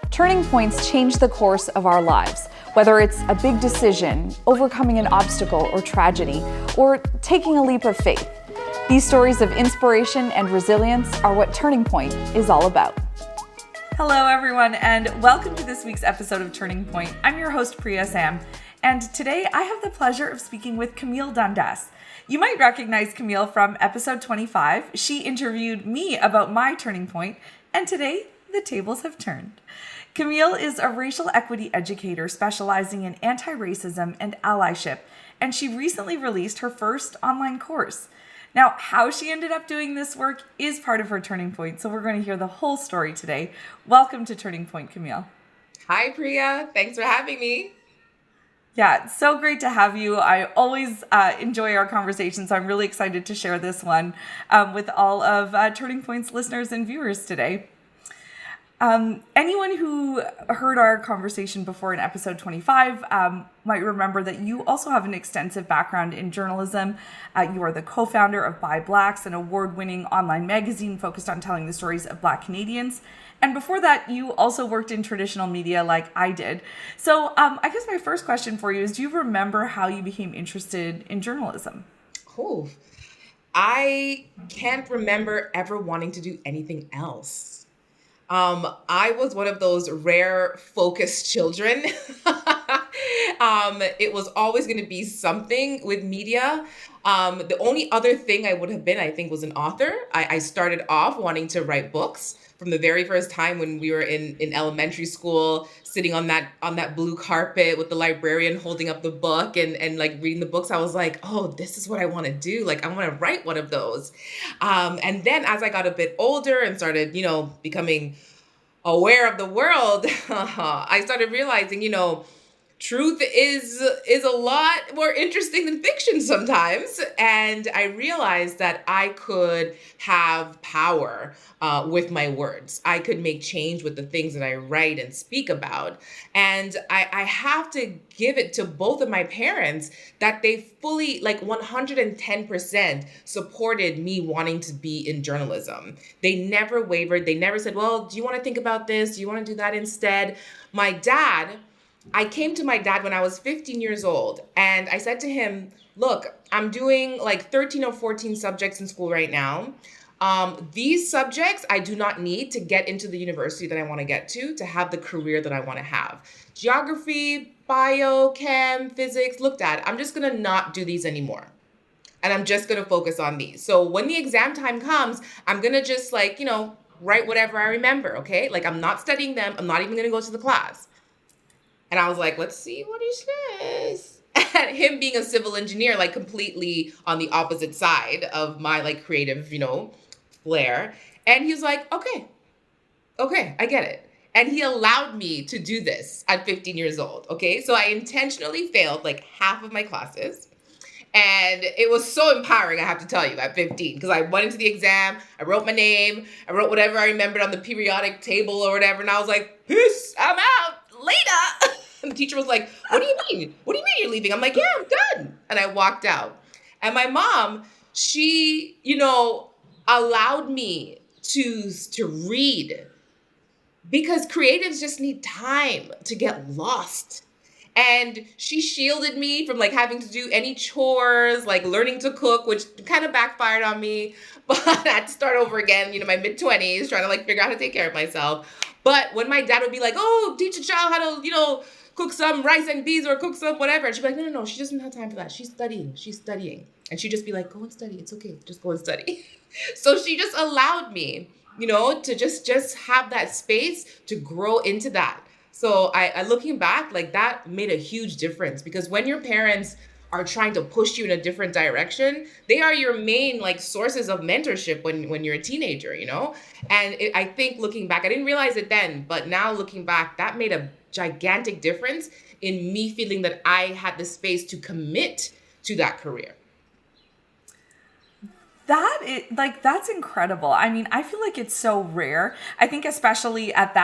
Turning points change the course of our lives, whether it's a big decision, overcoming an obstacle or tragedy, or taking a leap of faith. These stories of inspiration and resilience are what Turning Point is all about. Hello, everyone, and welcome to this week's episode of Turning Point. I'm your host, Priya Sam, and today I have the pleasure of speaking with Camille Dundas. You might recognize Camille from episode 25. She interviewed me about my turning point, and today the tables have turned. Camille is a racial equity educator specializing in anti-racism and allyship, and she recently released her first online course. Now, how she ended up doing this work is part of her turning point, so we're going to hear the whole story today. Welcome to Turning Point, Camille. Hi, Priya. Thanks for having me. Yeah, it's so great to have you. I always enjoy our conversations, so I'm really excited to share this one with all of Turning Point's listeners and viewers today. Anyone who heard our conversation before in episode 25 might remember that you also have an extensive background in journalism. You are the co-founder of ByBlacks, an award-winning online magazine focused on telling the stories of Black Canadians. And before that, you also worked in traditional media like I did. So I guess my first question for you is, do you remember how you became interested in journalism? Oh, I can't remember ever wanting to do anything else. I was one of those rare focused children. It was always going to be something with media. The only other thing I would have been, I think, was an author. I started off wanting to write books from the very first time when we were in elementary school, sitting on that blue carpet with the librarian holding up the book and like reading the books. I was like, oh, this is what I want to do. Like, I want to write one of those. And then as I got a bit older and started, becoming aware of the world, I started realizing, truth is a lot more interesting than fiction sometimes. And I realized that I could have power with my words. I could make change with the things that I write and speak about. And I have to give it to both of my parents that they fully, like 110% supported me wanting to be in journalism. They never wavered. They never said, well, do you want to think about this? Do you want to do that instead? I came to my dad when I was 15 years old, and I said to him, look, I'm doing like 13 or 14 subjects in school right now. These subjects I do not need to get into the university that I want to get to have the career that I want to have. Geography, bio, chem, physics, look, Dad, I'm just going to not do these anymore. And I'm just going to focus on these. So when the exam time comes, I'm going to just write whatever I remember, okay? Like, I'm not studying them. I'm not even going to go to the class. And I was like, let's see what he says. And him being a civil engineer, like completely on the opposite side of my like creative, flair. And he was like, okay, I get it. And he allowed me to do this at 15 years old. Okay. So I intentionally failed like half of my classes. And it was so empowering, I have to tell you, at 15, because I went into the exam, I wrote my name, I wrote whatever I remembered on the periodic table or whatever. And I was like, peace, I'm out. Later. And the teacher was like, what do you mean? What do you mean you're leaving? I'm like, yeah, I'm done. And I walked out. And my mom, she, allowed me to read because creatives just need time to get lost. And she shielded me from like having to do any chores, like learning to cook, which kind of backfired on me. But I had to start over again, my mid-20s, trying to like figure out how to take care of myself. But when my dad would be like, oh, teach a child how to, cook some rice and peas or cook some whatever. And she'd be like, no, she doesn't have time for that. She's studying. And she'd just be like, go and study. It's okay. Just go and study. So she just allowed me, to just have that space to grow into that. So I looking back, like that made a huge difference because when your parents are trying to push you in a different direction, they are your main like sources of mentorship when you're a teenager, And I think looking back, I didn't realize it then, but now looking back, that made a gigantic difference in me feeling that I had the space to commit to that career. That's incredible. I mean, I feel like it's so rare. I think especially at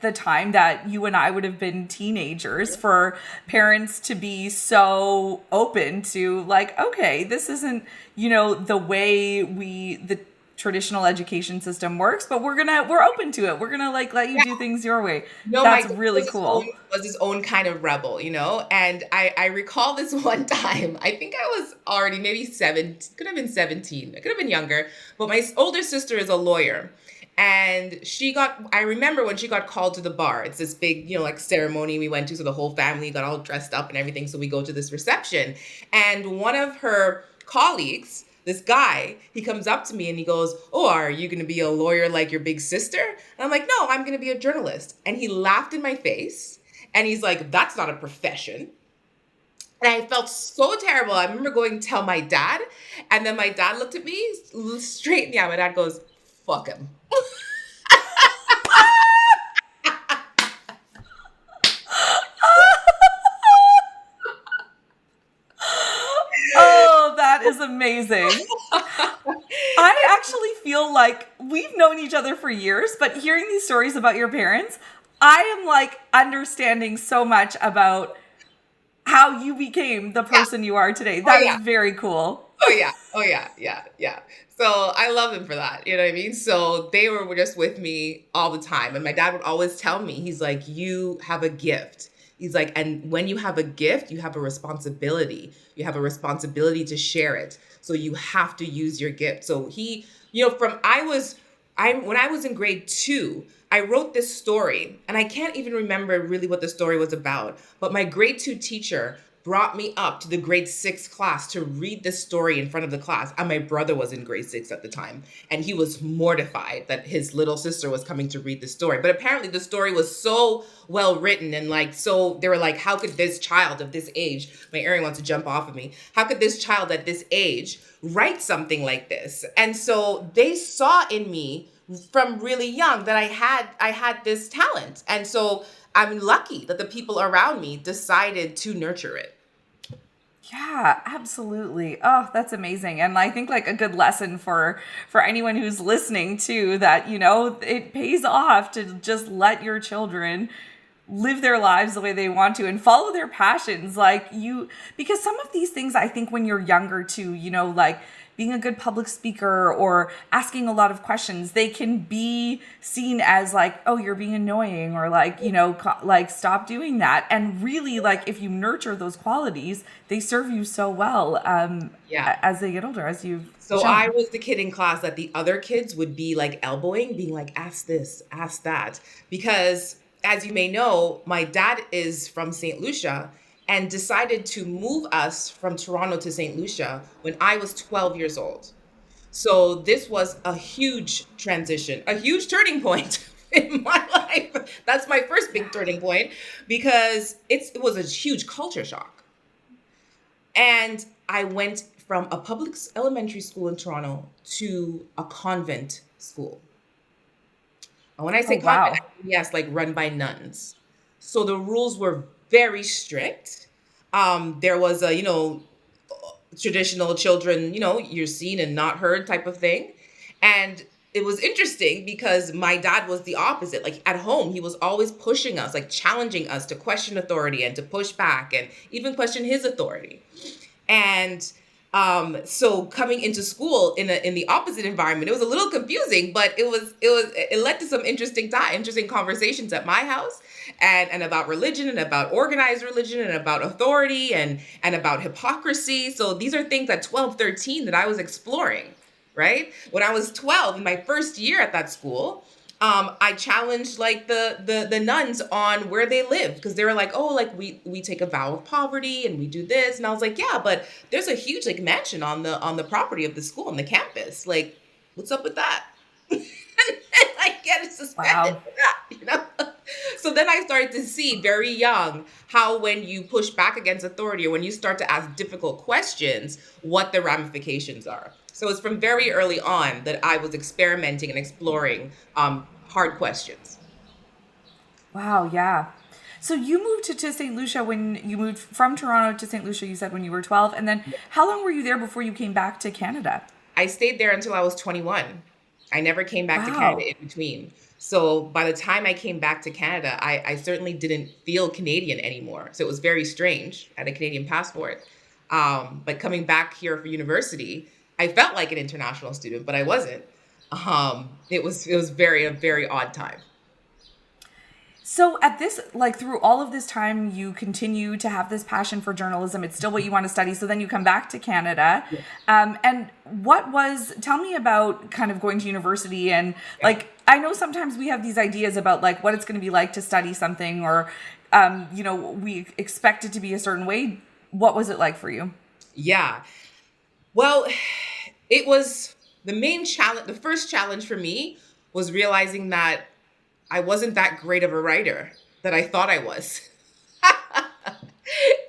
the time that you and I would have been teenagers, for parents to be so open to like, okay, this isn't, the way traditional education system works, but we're open to it. We're gonna like let you do things your way. No, my That's dad really cool. was his own kind of rebel, you know? And I recall this one time, I think I was already maybe could have been 17, I could have been younger, but my older sister is a lawyer. And I remember when she got called to the bar, it's this big, like ceremony we went to. So the whole family got all dressed up and everything. So we go to this reception. And one of her colleagues, this guy, he comes up to me and he goes, "Oh, are you going to be a lawyer like your big sister?" And I'm like, "No, I'm going to be a journalist." And he laughed in my face and he's like, "That's not a profession." And I felt so terrible. I remember going to tell my dad, and then my dad looked at me straight in the eye. My dad goes, "Fuck him." Oh, that is amazing. I actually feel like we've known each other for years, but hearing these stories about your parents, I am like understanding so much about how you became the person you are today. That is very cool. Oh yeah. Oh yeah. Yeah. Yeah. So I love them for that. You know what I mean? So they were just with me all the time. And my dad would always tell me, he's like, "You have a gift." He's like, "And when you have a gift, you have a responsibility. You have a responsibility to share it. So you have to use your gift." So he, when I was in grade 2, I wrote this story, and I can't even remember really what the story was about, but my grade 2 teacher brought me up to the grade 6 class to read this story in front of the class. And my brother was in grade 6 at the time. And he was mortified that his little sister was coming to read the story. But apparently the story was so well written, and so they were like, how could this child of this age, my earring wants to jump off of me, how could this child at this age write something like this? And so they saw in me from really young that I had this talent. And so I'm lucky that the people around me decided to nurture it. Yeah, absolutely. Oh, that's amazing. And I think like a good lesson for anyone who's listening too, that, it pays off to just let your children live their lives the way they want to and follow their passions. Because some of these things, I think when you're younger too, like being a good public speaker or asking a lot of questions, they can be seen as like, oh, you're being annoying, or like stop doing that. And really, like, if you nurture those qualities, they serve you so well as they get older, as you've So shown. I was the kid in class that the other kids would be like elbowing, being like, "Ask this, ask that." Because as you may know, my dad is from St. Lucia and decided to move us from Toronto to St. Lucia when I was 12 years old. So this was a huge transition, a huge turning point in my life. That's my first big turning point, because it was a huge culture shock. And I went from a public elementary school in Toronto to a convent school. And when I say Oh, wow. convent, yes, like run by nuns. So the rules were very strict. There was traditional children, you're seen and not heard type of thing. And it was interesting because my dad was the opposite. Like at home, he was always pushing us, like challenging us to question authority and to push back and even question his authority. And so coming into school in the opposite environment, it was a little confusing, but it led to some interesting conversations at my house, and about religion and about organized religion and about authority and about hypocrisy. So these are things at 12, 13 that I was exploring, right? When I was 12, in my first year at that school, I challenged like the nuns on where they lived, because they were like, "Oh, like we take a vow of poverty and we do this," and I was like, "Yeah, but there's a huge like mansion on the property of the school, on the campus. Like, what's up with that?" And I get suspended for that. So then I started to see very young how when you push back against authority or when you start to ask difficult questions, what the ramifications are. So it's from very early on that I was experimenting and exploring hard questions. Wow, yeah. So you moved to St. Lucia when you moved from Toronto to St. Lucia, you said when you were 12. And then how long were you there before you came back to Canada? I stayed there until I was 21. I never came back to Wow. Canada in between. So by the time I came back to Canada, I certainly didn't feel Canadian anymore. So it was very strange. I had a Canadian passport. But coming back here for university, I felt like an international student, but I wasn't. It was a very odd time. So at this, like through all of this time, you continue to have this passion for journalism. It's still what you want to study. So then you come back to Canada. Yeah. And tell me about kind of going to university and Yeah. like, I know sometimes we have these ideas about like what it's going to be like to study something or, we expect it to be a certain way. What was it like for you? Yeah. Well, it was the main challenge. The first challenge for me was realizing that I wasn't that great of a writer that I thought I was.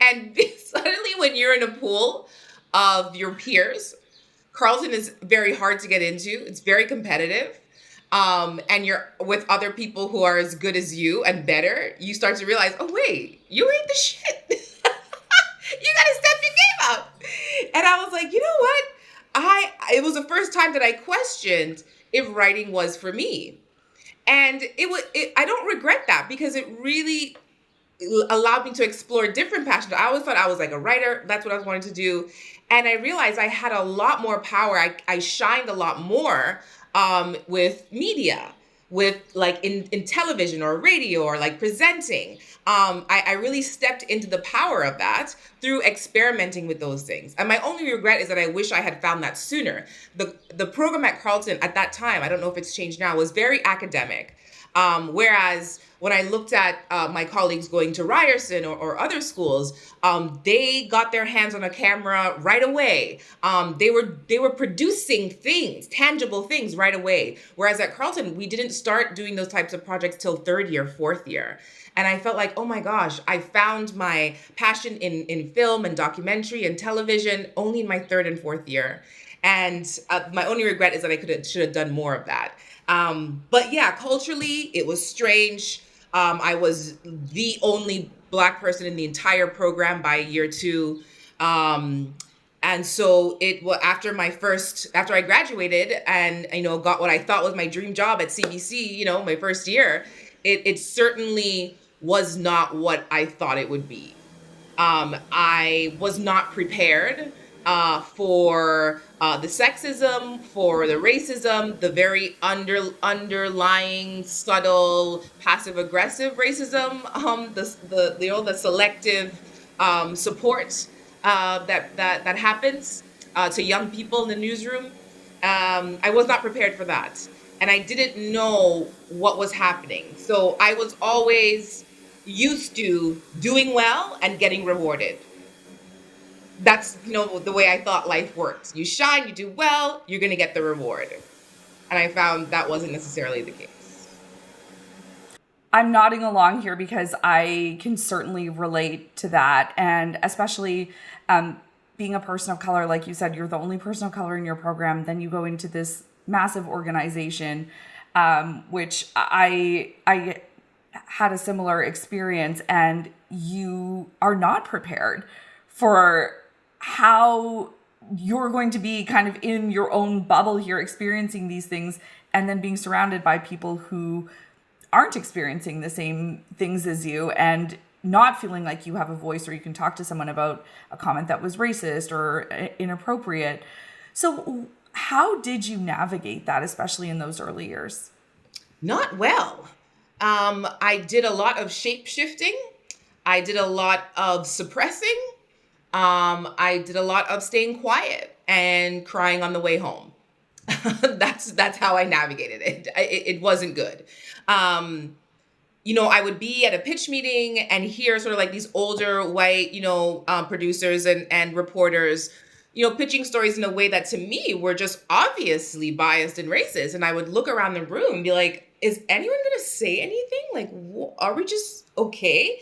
And suddenly, when you're in a pool of your peers, Carleton is very hard to get into. It's very competitive. And you're with other people who are as good as you and better, you start to realize, oh, wait, you ain't the shit. You got to step your game up. And I was like, you know what? It was the first time that I questioned if writing was for me. And I don't regret that because it really allowed me to explore different passions. I always thought I was like a writer. That's what I was wanting to do. And I realized I had a lot more power. I shined a lot more with media, with like in television or radio or like presenting. I really stepped into the power of that through experimenting with those things. And my only regret is that I wish I had found that sooner. The program at Carleton at that time, I don't know if it's changed now, was very academic. Whereas when I looked at my colleagues going to Ryerson or other schools, they got their hands on a camera right away. They were producing things, tangible things right away. Whereas at Carleton, we didn't start doing those types of projects till third year, fourth year. And I felt like, oh my gosh, I found my passion in film and documentary and television only in my third and fourth year. And my only regret is that I should have done more of that. But yeah, culturally, it was strange. I was the only Black person in the entire program by year two. And so after I graduated and, got what I thought was my dream job at CBC, my first year, it certainly was not what I thought it would be. I was not prepared for the sexism, for the racism, the very underlying, subtle, passive aggressive racism, the selective support that happens to young people in the newsroom. I was not prepared for that, and I didn't know what was happening. So I was always used to doing well and getting rewarded. That's the way I thought life works. You shine, you do well, you're going to get the reward. And I found that wasn't necessarily the case. I'm nodding along here because I can certainly relate to that. And especially being a person of color, like you said, you're the only person of color in your program. Then you go into this massive organization, which I had a similar experience, and you are not prepared for how you're going to be kind of in your own bubble here, experiencing these things, and then being surrounded by people who aren't experiencing the same things as you, and not feeling like you have a voice or you can talk to someone about a comment that was racist or inappropriate. So how did you navigate that, especially in those early years? Not well. I did a lot of shape shifting. I did a lot of suppressing. I did a lot of staying quiet and crying on the way home. That's how I navigated it. It wasn't good. I would be at a pitch meeting and hear sort of like these older white, producers and reporters, pitching stories in a way that to me were just obviously biased and racist. And I would look around the room and be like, is anyone going to say anything? Like, are we just okay?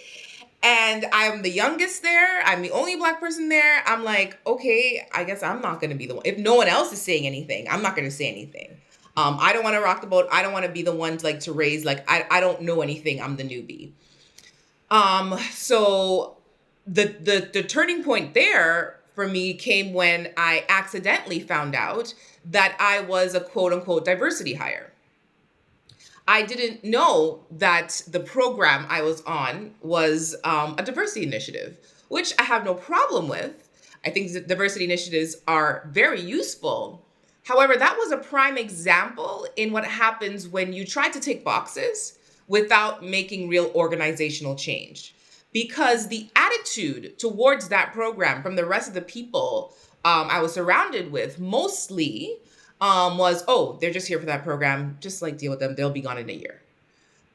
And I'm the youngest there. I'm the only Black person there. I'm like, okay, I guess I'm not going to be the one. If no one else is saying anything, I'm not going to say anything. I don't want to rock the boat. I don't want to be the one to raise, I don't know anything. I'm the newbie. So the turning point there for me came when I accidentally found out that I was a quote unquote diversity hire. I didn't know that the program I was on was a diversity initiative, which I have no problem with. I think that diversity initiatives are very useful. However, that was a prime example in what happens when you try to tick boxes without making real organizational change. Because the attitude towards that program from the rest of the people I was surrounded with mostly was, oh, they're just here for that program. Just like deal with them. They'll be gone in a year.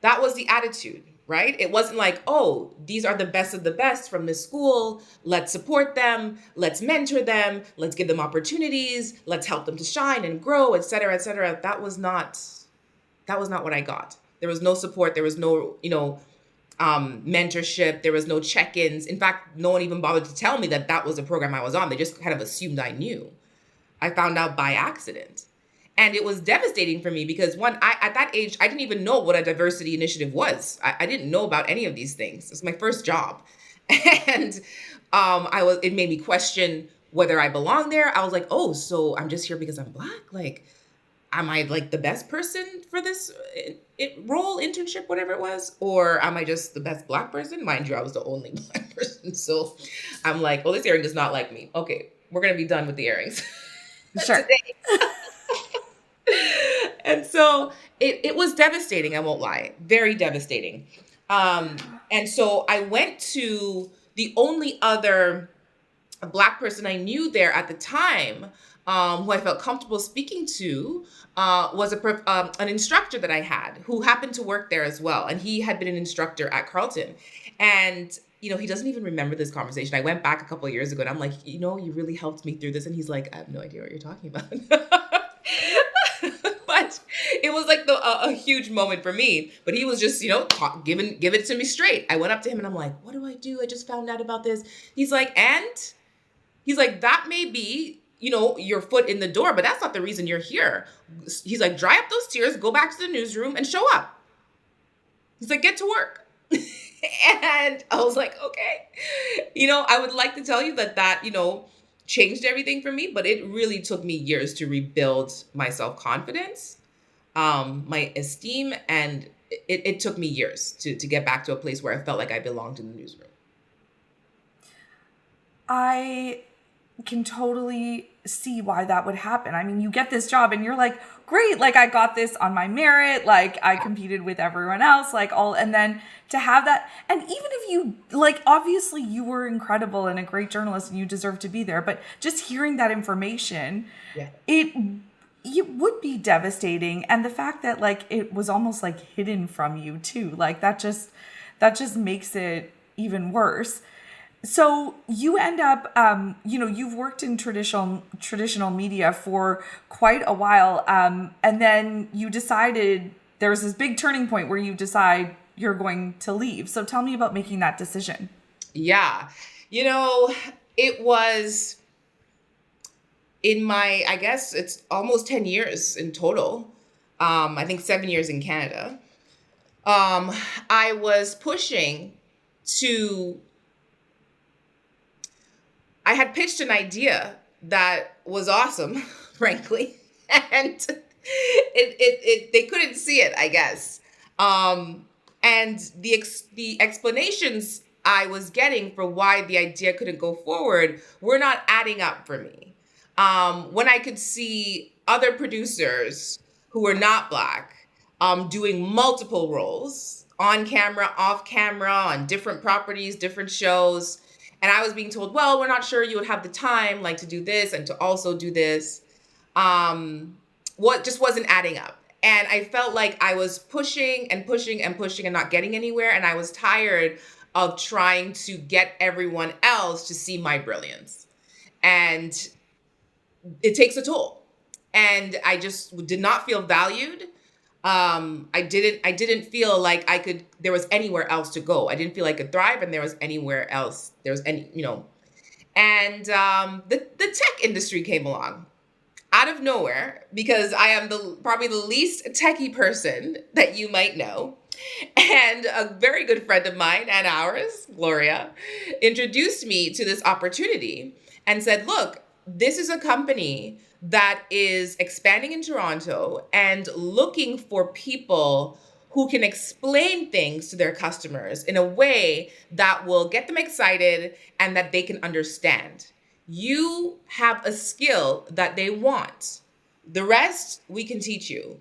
That was the attitude, right? It wasn't like, oh, these are the best of the best from this school. Let's support them. Let's mentor them. Let's give them opportunities. Let's help them to shine and grow, et cetera, et cetera. That was not what I got. There was no support. There was no, mentorship. There was no check-ins. In fact, no one even bothered to tell me that that was a program I was on. They just kind of assumed I knew. I found out by accident. And it was devastating for me because at that age, I didn't even know what a diversity initiative was. I didn't know about any of these things. It's my first job. And it made me question whether I belong there. I was like, oh, so I'm just here because I'm Black? Like, am I like the best person for this role, internship, whatever it was? Or am I just the best Black person? Mind you, I was the only Black person. So I'm like, oh, this earring does not like me. Okay, we're going to be done with the earrings. Sure. Today. And so it was devastating, I won't lie. Very devastating. And so I went to the only other Black person I knew there at the time, who I felt comfortable speaking to, was an instructor that I had who happened to work there as well. And he had been an instructor at Carleton. And he doesn't even remember this conversation. I went back a couple of years ago and I'm like, you really helped me through this. And he's like, I have no idea what you're talking about. But it was like a huge moment for me. But he was just, give it to me straight. I went up to him and I'm like, what do I do? I just found out about this. He's like, that may be, your foot in the door, but that's not the reason you're here. He's like, dry up those tears, go back to the newsroom and show up. He's like, get to work. And I was like, okay. I would like to tell you that, changed everything for me, but it really took me years to rebuild my self-confidence, my esteem, and it took me years to get back to a place where I felt like I belonged in the newsroom. I can totally see why that would happen. I mean, you get this job and you're like, great, like I got this on my merit, like I competed with everyone else, and then to have that, and even if you, like, obviously you were incredible and a great journalist and you deserve to be there, but just hearing that information, it would be devastating. And the fact that like it was almost like hidden from you too, like that just makes it even worse. So you end up, you've worked in traditional media for quite a while, and then you decided there was this big turning point where you decide you're going to leave. So tell me about making that decision. Yeah, it was in my, I guess it's almost 10 years in total. I think 7 years in Canada. I was pushing to. I had pitched an idea that was awesome, frankly, and they couldn't see it, I guess. And the explanations I was getting for why the idea couldn't go forward were not adding up for me. When I could see other producers who were not Black doing multiple roles, on camera, off camera, on different properties, different shows. And I was being told, well, we're not sure you would have the time like to do this and to also do this. What just wasn't adding up. And I felt like I was pushing and pushing and pushing and not getting anywhere. And I was tired of trying to get everyone else to see my brilliance. And it takes a toll. And I just did not feel valued. I didn't feel like there was anywhere else to go. I didn't feel like I could thrive and there was anywhere else. And the tech industry came along out of nowhere because I am probably the least techie person that you might know. And a very good friend of mine and ours, Gloria, introduced me to this opportunity and said, look, this is a company that is expanding in Toronto and looking for people who can explain things to their customers in a way that will get them excited and that they can understand. You have a skill that they want. The rest, we can teach you.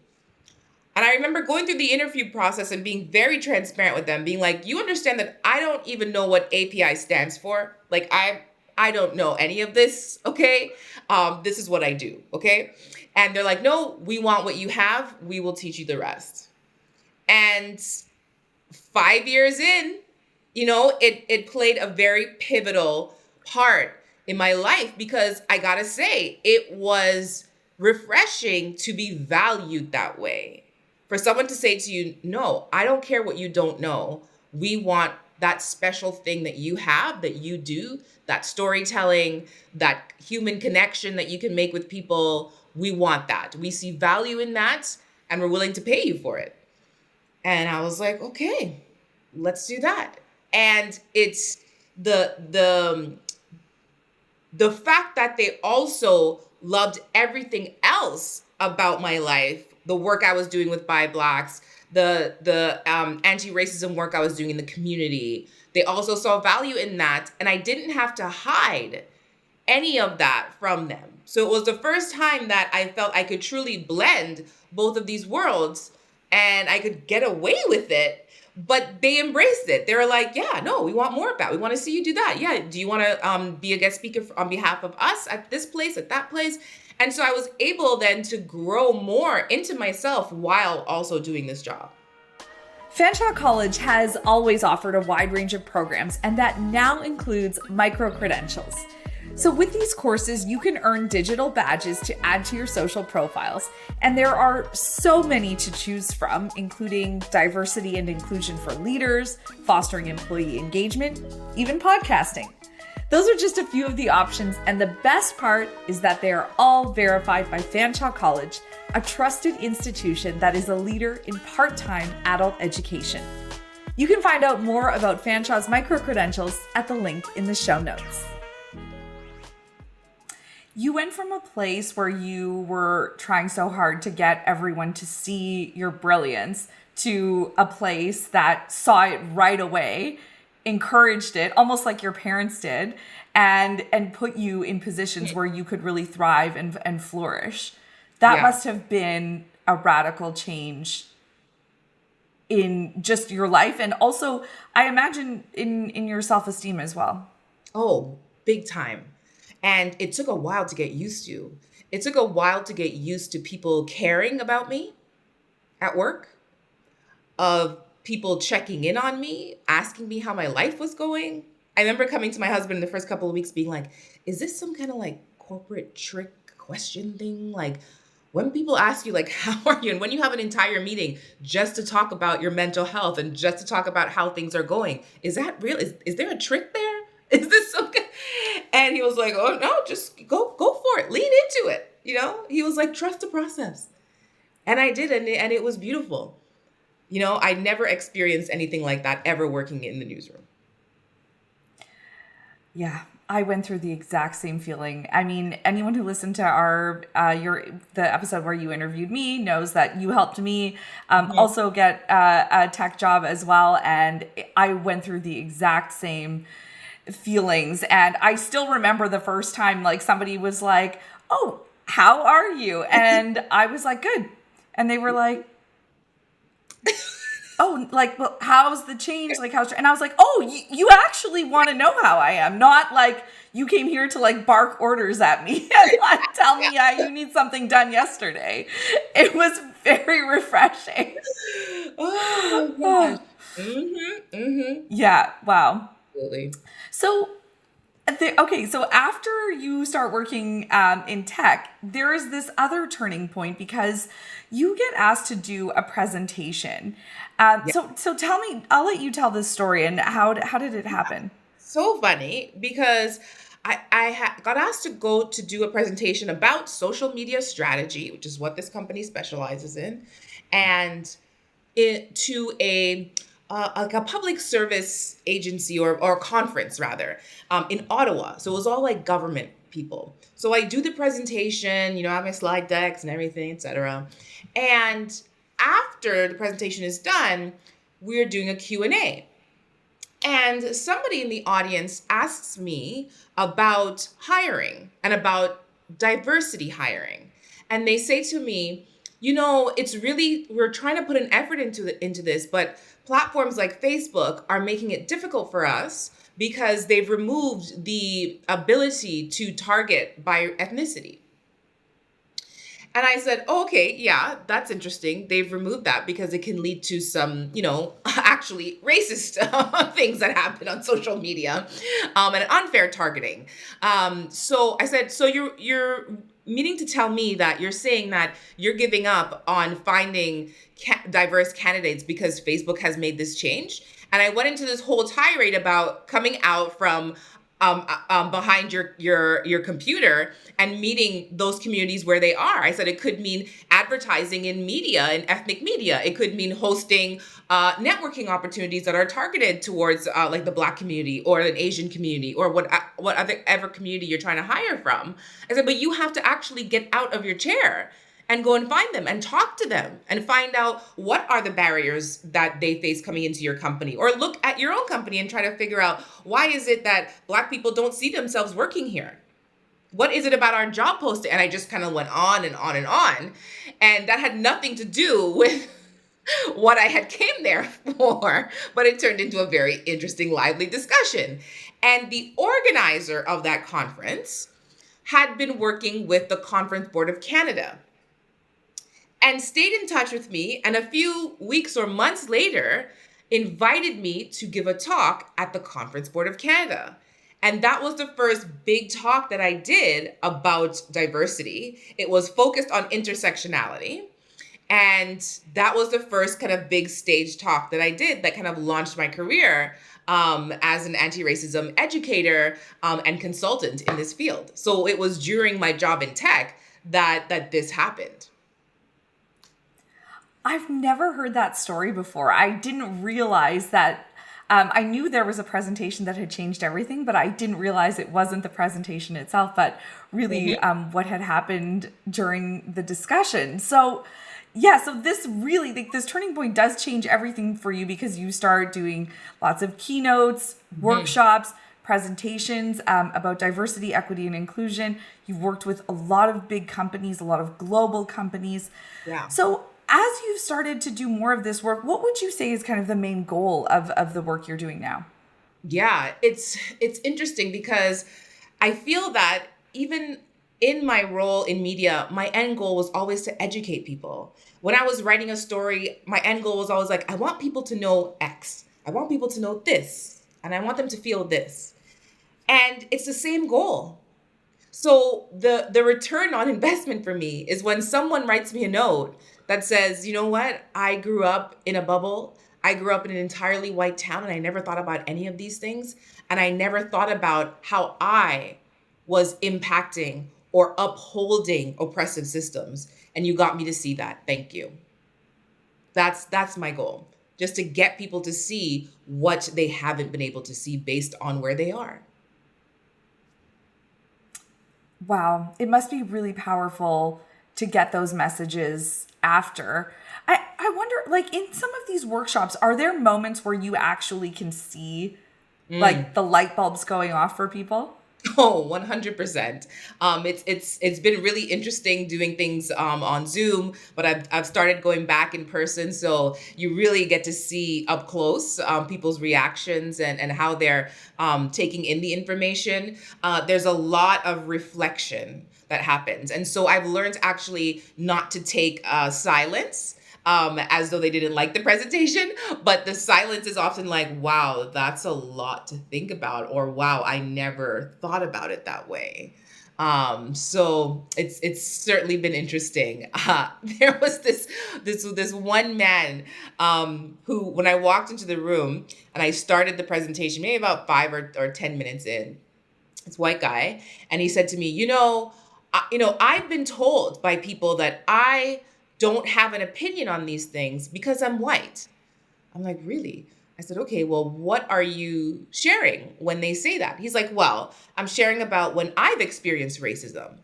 And I remember going through the interview process and being very transparent with them, being like, you understand that I don't even know what API stands for. Like, I don't know any of this, okay? This is what I do, okay? And they're like, no, we want what you have. We will teach you the rest. And 5 years in, it played a very pivotal part in my life, because I gotta say, it was refreshing to be valued that way. For someone to say to you, no, I don't care what you don't know. We want that special thing that you have, that you do, that storytelling, that human connection that you can make with people. We want that. We see value in that, and we're willing to pay you for it. And I was like, okay, let's do that. And it's the fact that they also loved everything else about my life, the work I was doing with ByBlacks, the anti-racism work I was doing in the community. They also saw value in that, and I didn't have to hide any of that from them. So it was the first time that I felt I could truly blend both of these worlds, and I could get away with it. But they embraced it. They were like, yeah, no, we want more of that. We want to see you do that. Yeah, do you want to be a guest speaker on behalf of us at this place, at that place? And so I was able then to grow more into myself while also doing this job. Fanshawe College has always offered a wide range of programs, and that now includes micro-credentials. So with these courses, you can earn digital badges to add to your social profiles. And there are so many to choose from, including diversity and inclusion for leaders, fostering employee engagement, even podcasting. Those are just a few of the options, and the best part is that they are all verified by Fanshawe College, a trusted institution that is a leader in part-time adult education. You can find out more about Fanshawe's micro-credentials at the link in the show notes. You went from a place where you were trying so hard to get everyone to see your brilliance to a place that saw it right away, encouraged it, almost like your parents did, and put you in positions where you could really thrive and flourish. That must have been a radical change in just your life, and also, I imagine, in your self-esteem as well. Oh, big time. And it took a while to get used to. It took a while to get used to people caring about me at work, of people checking in on me, asking me how my life was going. I remember coming to my husband the first couple of weeks being like, is this some kind of like corporate trick question thing? Like, when people ask you like, how are you? And when you have an entire meeting just to talk about your mental health and just to talk about how things are going, is that real? Is there a trick there? Is this so good? And he was like, oh no, just go for it. Lean into it. He was like, trust the process. And I did. And it was beautiful. I never experienced anything like that ever working in the newsroom. Yeah, I went through the exact same feeling. I mean, anyone who listened to the episode where you interviewed me knows that you helped me also get a tech job as well. And I went through the exact same feelings. And I still remember the first time, like, somebody was like, oh, how are you? And I was like, good. And they were like, oh, like, well, how's the change? Like, and I was like, oh, you actually want to know how I am, not like you came here to like bark orders at me and like tell me you need something done yesterday. It was very refreshing. Oh my gosh. Yeah. Wow. Absolutely. So, so after you start working in tech, there is this other turning point because you get asked to do a presentation. So tell me, I'll let you tell this story and how did it happen? So funny because I got asked to go to do a presentation about social media strategy, which is what this company specializes in, and to a public service agency or conference rather, in Ottawa. So it was all like government people. So I do the presentation, I have my slide decks and everything, etc. And after the presentation is done, we're doing a Q&A. And somebody in the audience asks me about hiring and about diversity hiring. And they say to me, it's really, we're trying to put an effort into this, but platforms like Facebook are making it difficult for us because they've removed the ability to target by ethnicity. And I said, oh, okay, yeah, that's interesting. They've removed that because it can lead to some, actually racist things that happen on social media, and unfair targeting. So I said, so you're meaning to tell me that you're saying that you're giving up on finding diverse candidates because Facebook has made this change? And I went into this whole tirade about coming out from behind your computer and meeting those communities where they are. I said it could mean advertising in media, in ethnic media. It could mean hosting networking opportunities that are targeted towards like the Black community or an Asian community or whatever community you're trying to hire from. I said, but you have to actually get out of your chair and go and find them and talk to them and find out what are the barriers that they face coming into your company, or look at your own company and try to figure out why is it that Black people don't see themselves working here? What is it about our job posting? And I just kind of went on and on and on. And that had nothing to do with what I had came there for, but it turned into a very interesting, lively discussion. And the organizer of that conference had been working with the Conference Board of Canada and stayed in touch with me, and a few weeks or months later invited me to give a talk at the Conference Board of Canada. And that was the first big talk that I did about diversity. It was focused on intersectionality. And that was the first kind of big stage talk that I did that kind of launched my career as an anti-racism educator and consultant in this field. So it was during my job in tech that this happened. I've never heard that story before. I didn't realize that. I knew there was a presentation that had changed everything, but I didn't realize it wasn't the presentation itself, but really what had happened during the discussion. So yeah, so this really, like, this turning point does change everything for you because you start doing lots of keynotes, workshops, presentations about diversity, equity, and inclusion. You've worked with a lot of big companies, a lot of global companies. Yeah. So as you've started to do more of this work, what would you say is kind of the main goal of the work you're doing now? Yeah, it's interesting because I feel that even in my role in media, my end goal was always to educate people. When I was writing a story, my end goal was always like, I want people to know X. I want people to know this. And I want them to feel this. And it's the same goal. So the return on investment for me is when someone writes me a note that says, you know what, I grew up in a bubble. I grew up in an entirely white town and I never thought about any of these things. And I never thought about how I was impacting or upholding oppressive systems. And you got me to see that. Thank you. That's my goal. Just to get people to see what they haven't been able to see based on where they are. Wow. It must be really powerful to get those messages after. I wonder, like, in some of these workshops, are there moments where you actually can see like the light bulbs going off for people? Oh, 100%. It's been really interesting doing things on Zoom, but I've started going back in person. So you really get to see up close people's reactions and how they're taking in the information. There's a lot of reflection that happens. And so I've learned actually not to take silence as though they didn't like the presentation, but the silence is often like, wow, that's a lot to think about, or wow, I never thought about it that way. So it's certainly been interesting. There was this one man who, when I walked into the room and I started the presentation, maybe about 5 or 10 minutes in, this white guy, and he said to me, I've been told by people that I don't have an opinion on these things because I'm white. I'm like, really? I said, okay, well, what are you sharing when they say that? He's like, well, I'm sharing about when I've experienced racism.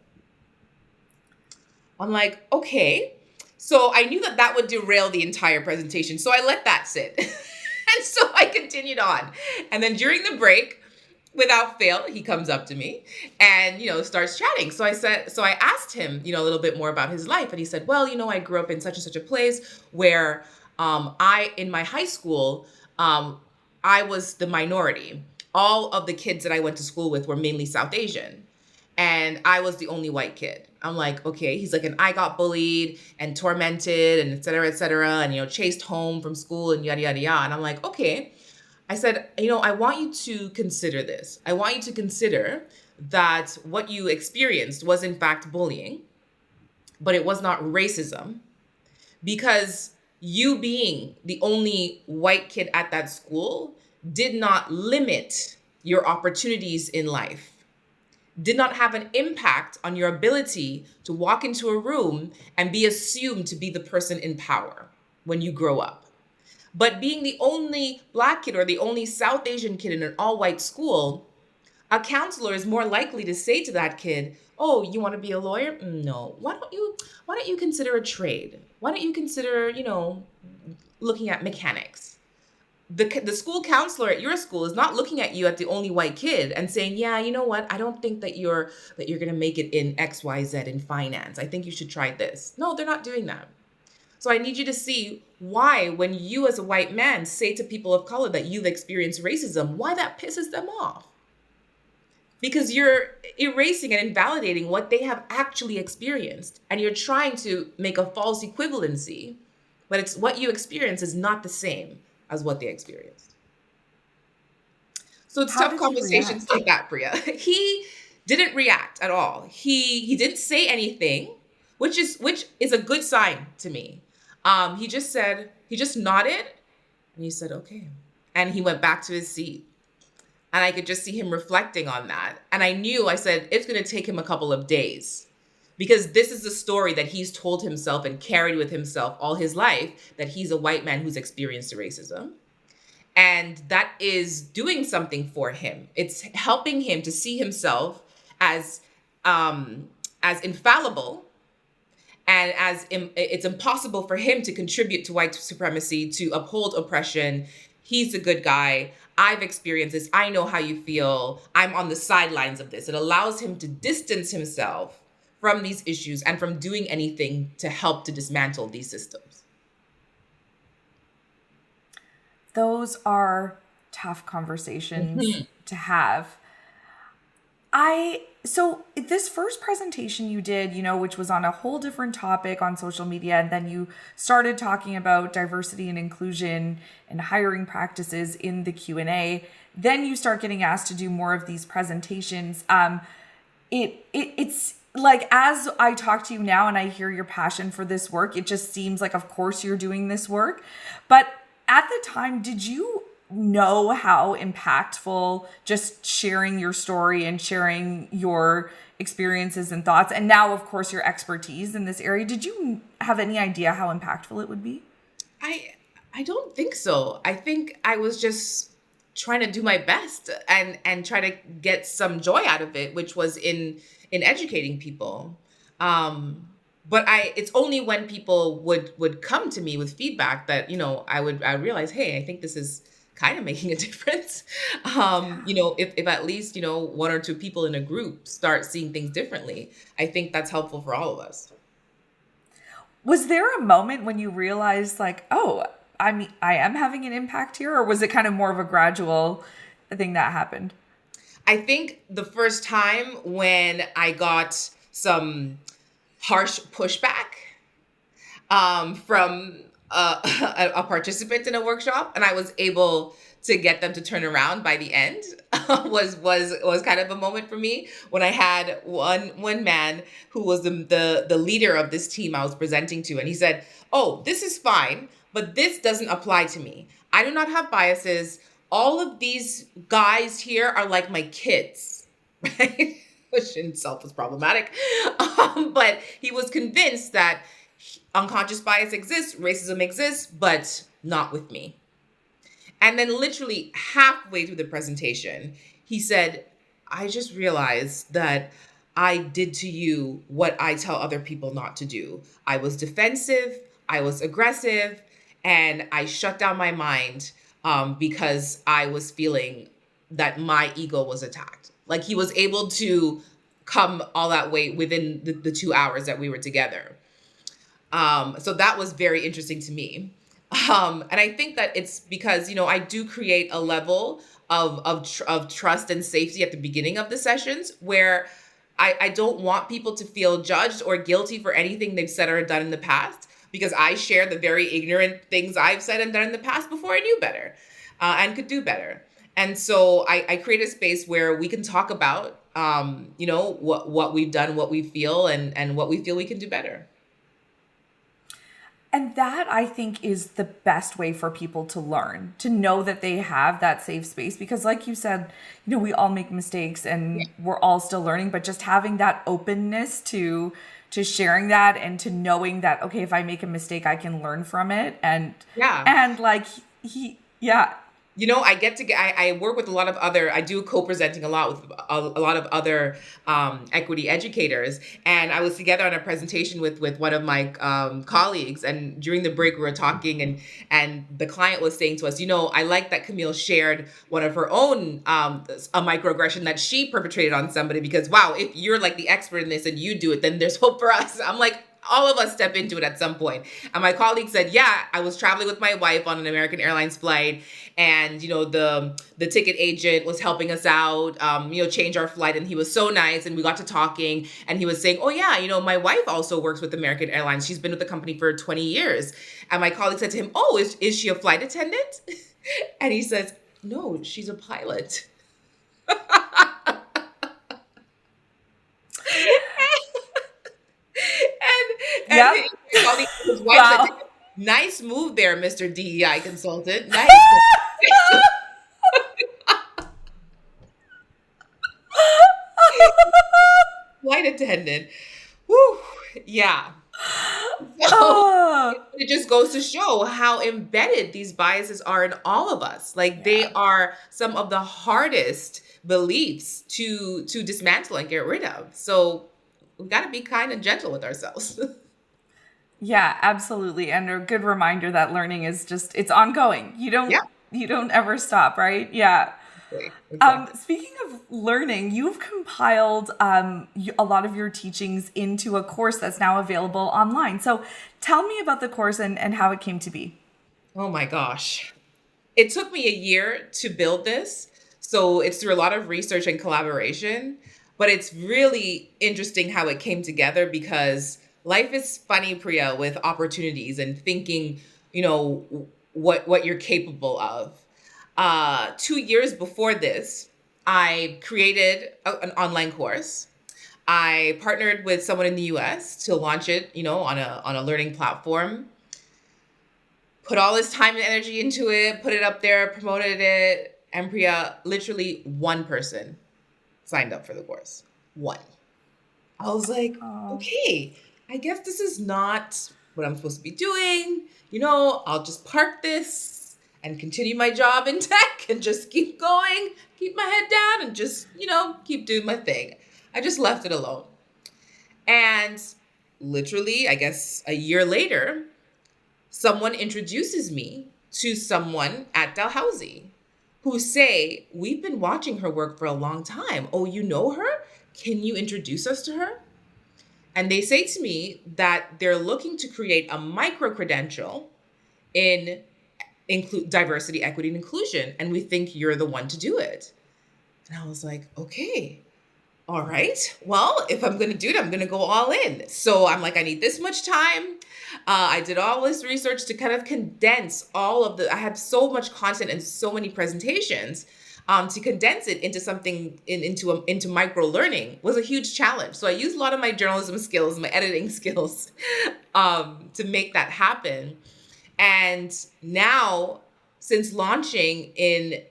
I'm like, okay. So I knew that would derail the entire presentation. So I let that sit. And so I continued on. And then during the break, without fail, he comes up to me and, starts chatting. So I asked him, a little bit more about his life. And he said, well, I grew up in such and such a place where in my high school, I was the minority. All of the kids that I went to school with were mainly South Asian. And I was the only white kid. I'm like, okay. He's like, and I got bullied and tormented and et cetera, and, chased home from school and yada, yada, yada. And I'm like, okay. I said, I want you to consider this. I want you to consider that what you experienced was in fact bullying, but it was not racism, because you being the only white kid at that school did not limit your opportunities in life, did not have an impact on your ability to walk into a room and be assumed to be the person in power when you grow up. But being the only Black kid or the only South Asian kid in an all-white school, a counselor is more likely to say to that kid, oh, you want to be a lawyer? No. Why don't you consider a trade? Why don't you consider, looking at mechanics? The school counselor at your school is not looking at you at the only white kid and saying, yeah, you know what? I don't think that you're going to make it in XYZ in finance. I think you should try this. No, they're not doing that. So I need you to see why, when you as a white man say to people of color that you've experienced racism, why that pisses them off. Because you're erasing and invalidating what they have actually experienced. And you're trying to make a false equivalency, but it's what you experience is not the same as what they experienced. So it's tough conversations like that, Priya. He didn't react at all. He didn't say anything, which is a good sign to me. He just nodded and he said, okay. And he went back to his seat. And I could just see him reflecting on that. And I said, it's going to take him a couple of days, because this is the story that he's told himself and carried with himself all his life, that he's a white man who's experienced racism. And that is doing something for him. It's helping him to see himself as infallible, and it's impossible for him to contribute to white supremacy, to uphold oppression. He's a good guy. I've experienced this. I know how you feel. I'm on the sidelines of this. It allows him to distance himself from these issues and from doing anything to help to dismantle these systems. Those are tough conversations to have. So this first presentation you did, which was on a whole different topic on social media, and then you started talking about diversity and inclusion and hiring practices in the Q&A. Then you start getting asked to do more of these presentations. It's like, as I talk to you now and I hear your passion for this work, it just seems like, of course, you're doing this work. But at the time, did you know how impactful just sharing your story and sharing your experiences and thoughts, and now, of course, your expertise in this area, did you have any idea how impactful it would be? I don't think so. I think I was just trying to do my best and try to get some joy out of it, which was in educating people. But it's only when people would come to me with feedback that, I realize, hey, I think this is kind of making a difference. If at least, one or two people in a group start seeing things differently, I think that's helpful for all of us. Was there a moment when you realized, like, oh, I am having an impact here? Or was it kind of more of a gradual thing that happened? I think the first time when I got some harsh pushback from a participant in a workshop, and I was able to get them to turn around by the end, was kind of a moment for me, when I had one man who was the leader of this team I was presenting to, and he said, oh, this is fine, but this doesn't apply to me. I do not have biases. All of these guys here are like my kids, right? Which in itself was problematic. But he was convinced that unconscious bias exists, racism exists, but not with me. And then literally halfway through the presentation, he said, I just realized that I did to you what I tell other people not to do. I was defensive, I was aggressive, and I shut down my mind because I was feeling that my ego was attacked. Like he was able to come all that way within the 2 hours that we were together. So that was very interesting to me. And I think that it's because, I do create a level of trust and safety at the beginning of the sessions where I don't want people to feel judged or guilty for anything they've said or done in the past, because I share the very ignorant things I've said and done in the past before I knew better and could do better. And so I create a space where we can talk about, what we've done, what we feel, and what we feel we can do better. And that, I think, is the best way for people to learn, to know that they have that safe space. Because like you said, we all make mistakes and we're all still learning, but just having that openness to sharing that and to knowing that, okay, if I make a mistake, I can learn from it. And like I work with a lot of I do co-presenting a lot with a lot of other equity educators. And I was together on a presentation with one of my colleagues. And during the break, we were talking and the client was saying to us, I like that Camille shared one of her own, a microaggression that she perpetrated on somebody, because wow, if you're like the expert in this and you do it, then there's hope for us. I'm like, all of us step into it at some point. And my colleague said, I was traveling with my wife on an American Airlines flight, and the ticket agent was helping us out, change our flight, and he was so nice, and we got to talking, and he was saying, oh yeah, my wife also works with American Airlines. She's been with the company for 20 years. And my colleague said to him, oh, is she a flight attendant? And he says, no, she's a pilot. And his wife said, nice move there, Mr. DEI consultant. Nice move. Flight attendant. Woo. Yeah. So it just goes to show how embedded these biases are in all of us. Like they are some of the hardest beliefs to dismantle and get rid of. So we've got to be kind and gentle with ourselves. Yeah, absolutely. And a good reminder that learning is it's ongoing. You don't ever stop, right? Yeah. Exactly. Speaking of learning, you've compiled a lot of your teachings into a course that's now available online. So tell me about the course and how it came to be. Oh my gosh. It took me a year to build this. So it's through a lot of research and collaboration, but it's really interesting how it came together, because life is funny, Priya, with opportunities and thinking, what you're capable of. 2 years before this, I created an online course. I partnered with someone in the US to launch it, on a learning platform. Put all this time and energy into it, put it up there, promoted it. And Priya, literally one person signed up for the course. One. I was like, okay, I guess this is not what I'm supposed to be doing. I'll just park this and continue my job in tech and just keep going, keep my head down and just, keep doing my thing. I just left it alone. And literally, I guess a year later, someone introduces me to someone at Dalhousie who say, we've been watching her work for a long time. Oh, you know her? Can you introduce us to her? And they say to me that they're looking to create a micro-credential in diversity, equity, and inclusion. And we think you're the one to do it. And I was like, okay, all right. Well, if I'm going to do it, I'm going to go all in. So I'm like, I need this much time. I did all this research to kind of condense I had so much content and so many presentations. To condense it into something into micro learning was a huge challenge. So I used a lot of my journalism skills, my editing skills, to make that happen. And now, since launching in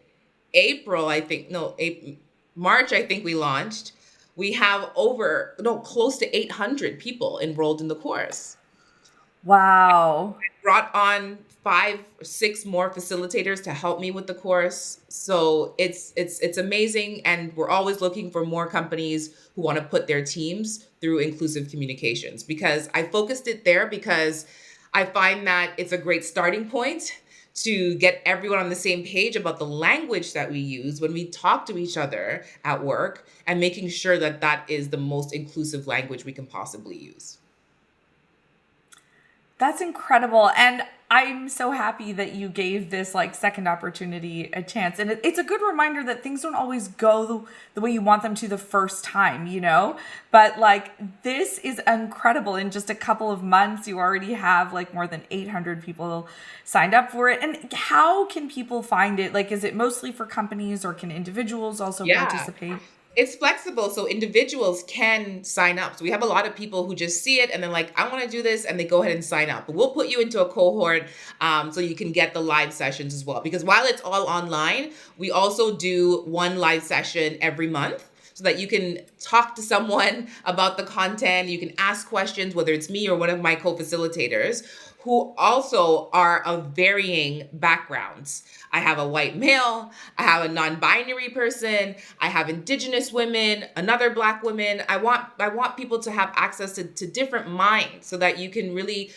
March, I think we launched, we have close to 800 people enrolled in the course. Wow. I brought on 5 or 6 more facilitators to help me with the course. So it's amazing. And we're always looking for more companies who want to put their teams through inclusive communications, because I focused it there because I find that it's a great starting point to get everyone on the same page about the language that we use when we talk to each other at work, and making sure that that is the most inclusive language we can possibly use. That's incredible. And I'm so happy that you gave this like second opportunity a chance. And it's a good reminder that things don't always go the way you want them to the first time, you know? But like this is incredible. In just a couple of months, you already have like more than 800 people signed up for it. And how can people find it? Like, is it mostly for companies, or can individuals also Yeah. participate? It's flexible, so individuals can sign up. So we have a lot of people who just see it and then like, I want to do this, and they go ahead and sign up. But we'll put you into a cohort so you can get the live sessions as well. Because while it's all online, we also do one live session every month, so that you can talk to someone about the content. You can ask questions, whether it's me or one of my co-facilitators, who also are of varying backgrounds. I have a white male, I have a non-binary person, I have Indigenous women, another Black woman. I want people to have access to different minds, so that you can really,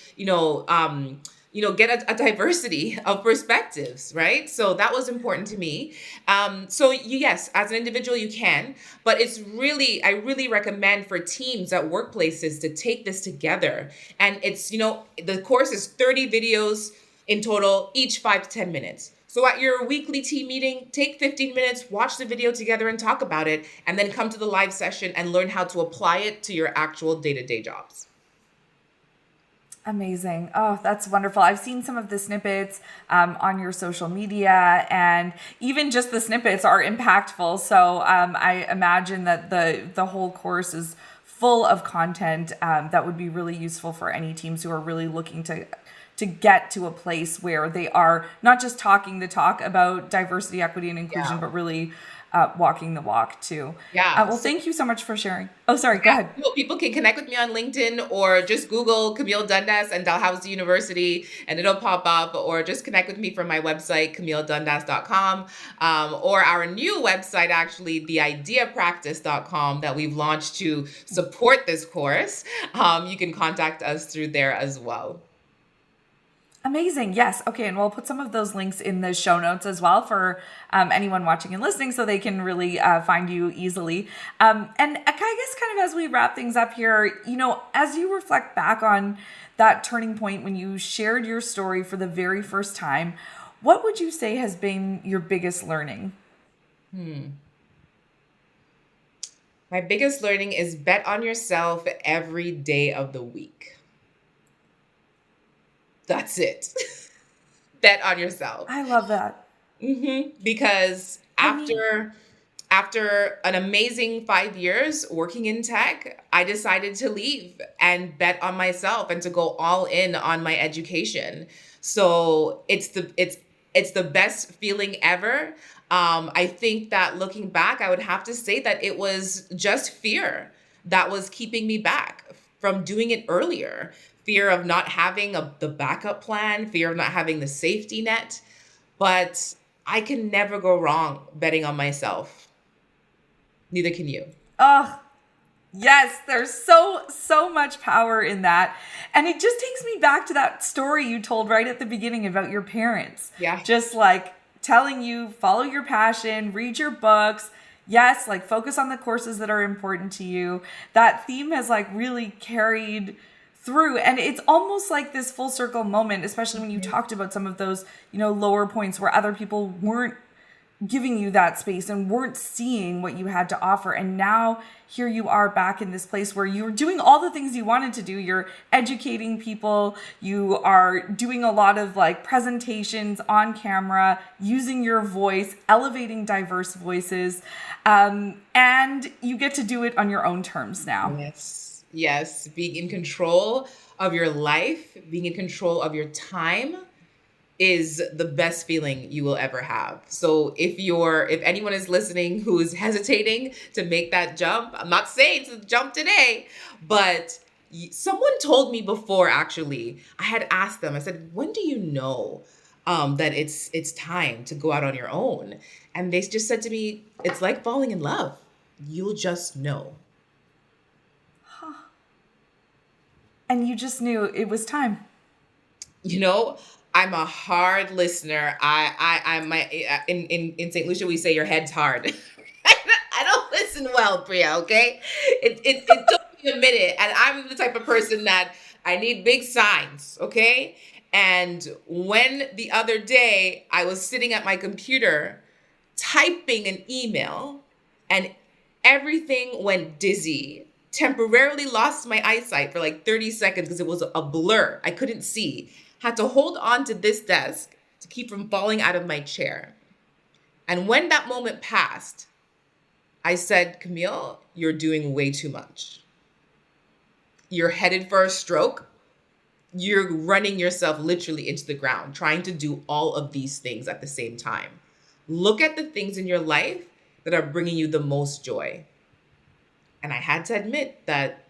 get a diversity of perspectives, right? So that was important to me. Yes, as an individual, you can, but I really recommend for teams at workplaces to take this together. And the course is 30 videos in total, each 5 to 10 minutes. So at your weekly team meeting, take 15 minutes, watch the video together and talk about it, and then come to the live session and learn how to apply it to your actual day-to-day jobs. Amazing. Oh, that's wonderful. I've seen some of the snippets on your social media, and even just the snippets are impactful. So I imagine that the whole course is full of content that would be really useful for any teams who are really looking to get to a place where they are not just talking the talk about diversity, equity, and inclusion, Yeah. but really walking the walk too. Yeah. Well, thank you so much for sharing. Oh, sorry. Go ahead. People can connect with me on LinkedIn, or just Google Camille Dundas and Dalhousie University and it'll pop up, or just connect with me from my website, CamilleDundas.com, or our new website, actually, theideapractice.com, that we've launched to support this course. You can contact us through there as well. Amazing. Yes. Okay. And we'll put some of those links in the show notes as well for anyone watching and listening, so they can really find you easily. And I guess kind of as we wrap things up here, as you reflect back on that turning point when you shared your story for the very first time, what would you say has been your biggest learning? My biggest learning is bet on yourself every day of the week. That's it. Bet on yourself. I love that. Because after an amazing 5 years working in tech, I decided to leave and bet on myself and to go all in on my education. So it's the best feeling ever. I think that looking back, I would have to say that it was just fear that was keeping me back from doing it earlier. Fear of not having the backup plan, fear of not having the safety net. But I can never go wrong betting on myself. Neither can you. Oh, yes, there's so much power in that. And it just takes me back to that story you told right at the beginning about your parents. Yeah. Just like telling you, follow your passion, read your books. Yes, like focus on the courses that are important to you. That theme has like really carried through, and it's almost like this full circle moment, especially when you talked about some of those, lower points where other people weren't giving you that space and weren't seeing what you had to offer. And now here you are back in this place where you're doing all the things you wanted to do. You're educating people. You are doing a lot of like presentations on camera, using your voice, elevating diverse voices. And you get to do it on your own terms now. Yes. Being in control of your life, being in control of your time is the best feeling you will ever have. So if anyone is listening who is hesitating to make that jump, I'm not saying to jump today, but someone told me before, actually, I had asked them, I said, when do you know that it's time to go out on your own? And they just said to me, it's like falling in love. You'll just know. And you just knew it was time. I'm a hard listener. I'm in St. Lucia we say your head's hard. I don't listen well, Priya. Okay, it took me a minute, and I'm the type of person that I need big signs. Okay, and when the other day I was sitting at my computer typing an email, and everything went dizzy. Temporarily lost my eyesight for like 30 seconds because it was a blur. I couldn't see. Had to hold on to this desk to keep from falling out of my chair. And when that moment passed, I said, Camille, you're doing way too much. You're headed for a stroke. You're running yourself literally into the ground, trying to do all of these things at the same time. Look at the things in your life that are bringing you the most joy. And I had to admit that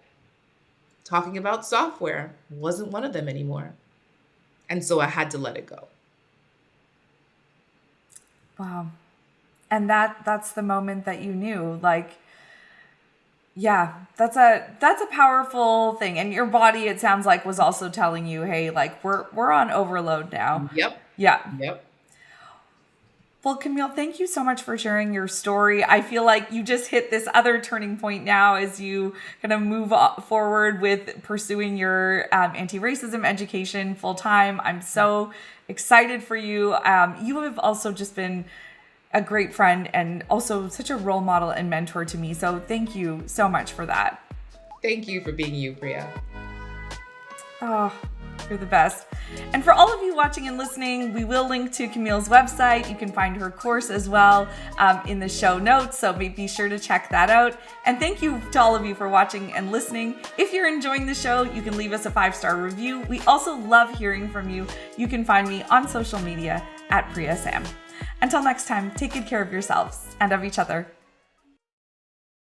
talking about software wasn't one of them anymore. And so I had to let it go. Wow. And that's the moment that you knew, like, yeah, that's a powerful thing. And your body, it sounds like, was also telling you, hey, like, we're on overload now. Yep. Yeah. Yep. Well, Camille, thank you so much for sharing your story. I feel like you just hit this other turning point now as you kind of move forward with pursuing your anti-racism education full time. I'm so excited for you. You have also just been a great friend and also such a role model and mentor to me. So thank you so much for that. Thank you for being you, Priya. Oh, you're the best. And for all of you watching and listening, we will link to Camille's website. You can find her course as well in the show notes, so be sure to check that out. And thank you to all of you for watching and listening. If you're enjoying the show, you can leave us a 5-star review. We also love hearing from you. You can find me on social media at Priya Sam. Until next time, take good care of yourselves and of each other.